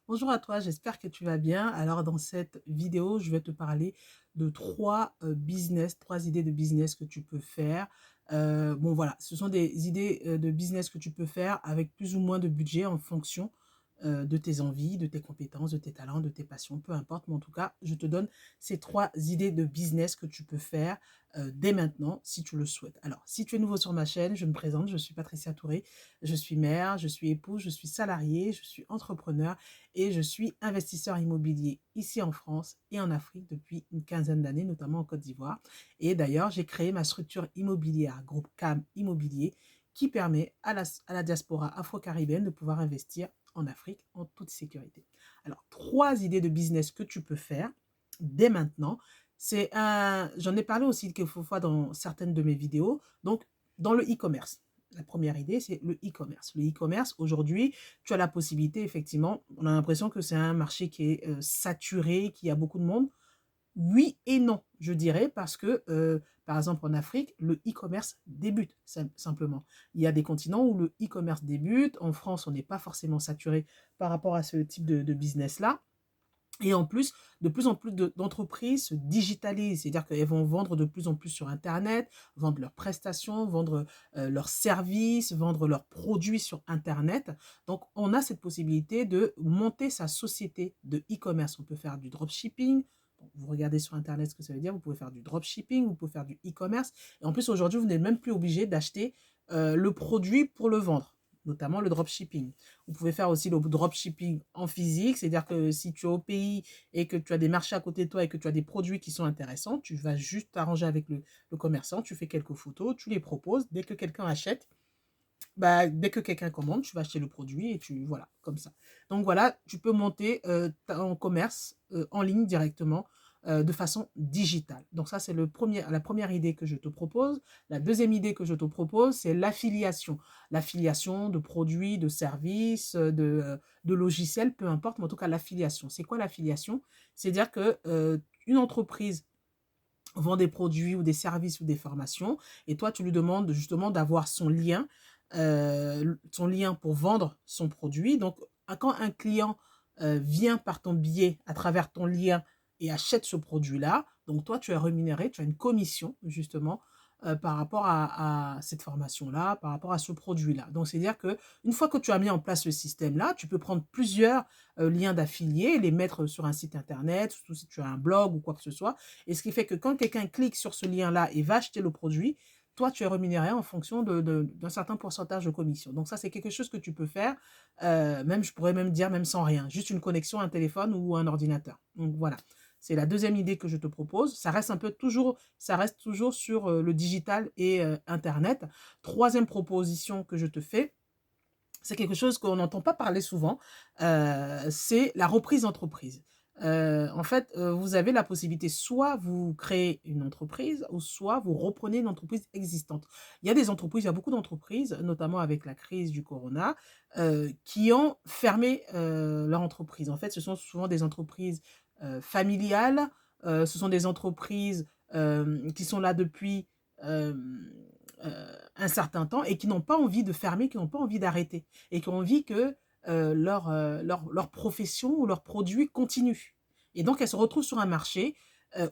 Bonjour à toi, j'espère que tu vas bien. Alors dans cette vidéo, je vais te parler de trois idées de business que tu peux faire. Bon voilà, ce sont des idées de business que tu peux faire avec plus ou moins de budget en fonction de tes envies, de tes compétences, de tes talents, de tes passions, peu importe. Mais en tout cas, je te donne ces trois idées de business que tu peux faire dès maintenant si tu le souhaites. Alors, si tu es nouveau sur ma chaîne, je me présente, je suis Patricia Touré, je suis mère, je suis épouse, je suis salariée, je suis entrepreneur et je suis investisseur immobilier ici en France et en Afrique depuis une quinzaine d'années, notamment en Côte d'Ivoire. Et d'ailleurs, j'ai créé ma structure immobilière, groupe CAM Immobilier, qui permet à la diaspora afro-caribéenne de pouvoir investir en Afrique en toute sécurité. Alors, trois idées de business que tu peux faire dès maintenant. J'en ai parlé aussi quelquefois dans certaines de mes vidéos. Donc, dans le e-commerce. La première idée, c'est le e-commerce. Le e-commerce, aujourd'hui, tu as la possibilité, effectivement, on a l'impression que c'est un marché qui est saturé, qu'il y a beaucoup de monde. Oui et non, je dirais, parce que, par exemple, en Afrique, le e-commerce débute simplement. Il y a des continents où le e-commerce débute. En France, on n'est pas forcément saturé par rapport à ce type de business-là. Et en plus, de plus en plus d'entreprises se digitalisent, c'est-à-dire qu'elles vont vendre de plus en plus sur Internet, vendre leurs prestations, vendre leurs services, vendre leurs produits sur Internet. Donc, on a cette possibilité de monter sa société de e-commerce. On peut faire du dropshipping. Bon, vous regardez sur Internet ce que ça veut dire. Vous pouvez faire du dropshipping, vous pouvez faire du e-commerce. Et en plus, aujourd'hui, vous n'êtes même plus obligé d'acheter le produit pour le vendre, notamment le dropshipping. Vous pouvez faire aussi le dropshipping en physique, c'est-à-dire que si tu es au pays et que tu as des marchés à côté de toi et que tu as des produits qui sont intéressants, tu vas juste t'arranger avec le commerçant, tu fais quelques photos, tu les proposes. Dès que quelqu'un achète, bah, dès que quelqu'un commande, tu vas acheter le produit et voilà, comme ça. Donc voilà, tu peux monter ton commerce en ligne directement de façon digitale. Donc ça, c'est la première idée que je te propose. La deuxième idée que je te propose, c'est l'affiliation. L'affiliation de produits, de services, de logiciels, peu importe, mais en tout cas l'affiliation. C'est quoi l'affiliation? C'est-à-dire que une entreprise vend des produits ou des services ou des formations, et toi, tu lui demandes justement d'avoir son lien pour vendre son produit. Donc, quand un client vient par ton biais, à travers ton lien, et achète ce produit-là, donc toi, tu es rémunéré, tu as une commission, justement, par rapport à cette formation-là, par rapport à ce produit-là. Donc, c'est-à-dire que une fois que tu as mis en place ce système-là, tu peux prendre plusieurs liens d'affiliés, les mettre sur un site internet, surtout si tu as un blog ou quoi que ce soit, et ce qui fait que quand quelqu'un clique sur ce lien-là et va acheter le produit, toi, tu es rémunéré en fonction d'un certain pourcentage de commission. Donc ça, c'est quelque chose que tu peux faire, même, je pourrais même dire, même sans rien, juste une connexion, un téléphone ou un ordinateur. Donc voilà, c'est la deuxième idée que je te propose. Ça reste toujours sur le digital et Internet. Troisième proposition que je te fais, c'est quelque chose qu'on n'entend pas parler souvent, c'est la reprise d'entreprise. En fait, vous avez la possibilité, soit vous créez une entreprise ou soit vous reprenez une entreprise existante. Il y a beaucoup d'entreprises, notamment avec la crise du corona, qui ont fermé, leur entreprise. En fait, ce sont souvent des entreprises, familiales, ce sont des entreprises, qui sont là depuis, hem, heu, un certain temps et qui n'ont pas envie de fermer, qui n'ont pas envie d'arrêter et qui ont envie que leur profession ou leur produit continue. Et donc, elles se retrouvent sur un marché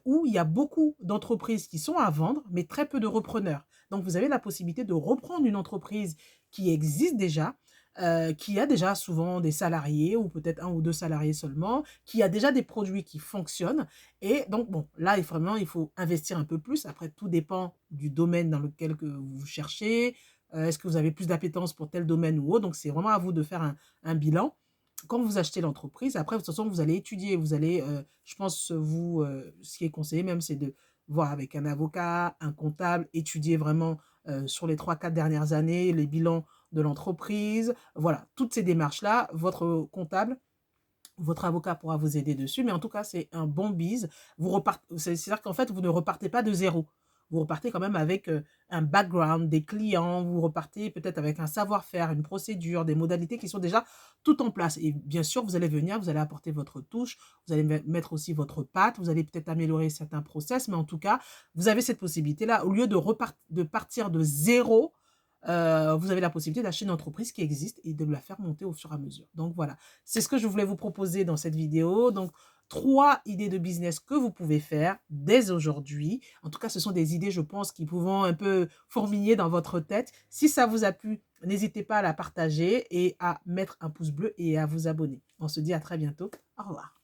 où il y a beaucoup d'entreprises qui sont à vendre, mais très peu de repreneurs. Donc, vous avez la possibilité de reprendre une entreprise qui existe déjà, qui a déjà souvent des salariés ou peut-être un ou deux salariés seulement, qui a déjà des produits qui fonctionnent. Et donc, bon, là, vraiment, il faut investir un peu plus. Après, tout dépend du domaine dans lequel que vous cherchez. Est-ce que vous avez plus d'appétence pour tel domaine ou autre? Donc, c'est vraiment à vous de faire un bilan. Quand vous achetez l'entreprise, après, de toute façon, vous allez étudier, vous allez, je pense, ce qui est conseillé même, c'est de voir avec un avocat, un comptable, étudier vraiment sur les 3, 4 dernières années, les bilans de l'entreprise. Voilà, toutes ces démarches-là, votre comptable, votre avocat pourra vous aider dessus, mais en tout cas, c'est un bon bise. C'est-à-dire qu'en fait, vous ne repartez pas de zéro. Vous repartez quand même avec un background, des clients, vous repartez peut-être avec un savoir-faire, une procédure, des modalités qui sont déjà toutes en place. Et bien sûr, vous allez venir, vous allez apporter votre touche, vous allez mettre aussi votre patte, vous allez peut-être améliorer certains process, mais en tout cas, vous avez cette possibilité-là. Au lieu de partir de zéro, vous avez la possibilité d'acheter une entreprise qui existe et de la faire monter au fur et à mesure. Donc voilà, c'est ce que je voulais vous proposer dans cette vidéo. Donc 3 idées de business que vous pouvez faire dès aujourd'hui. En tout cas, ce sont des idées, je pense, qui vont un peu fourmiller dans votre tête. Si ça vous a plu, n'hésitez pas à la partager et à mettre un pouce bleu et à vous abonner. On se dit à très bientôt. Au revoir.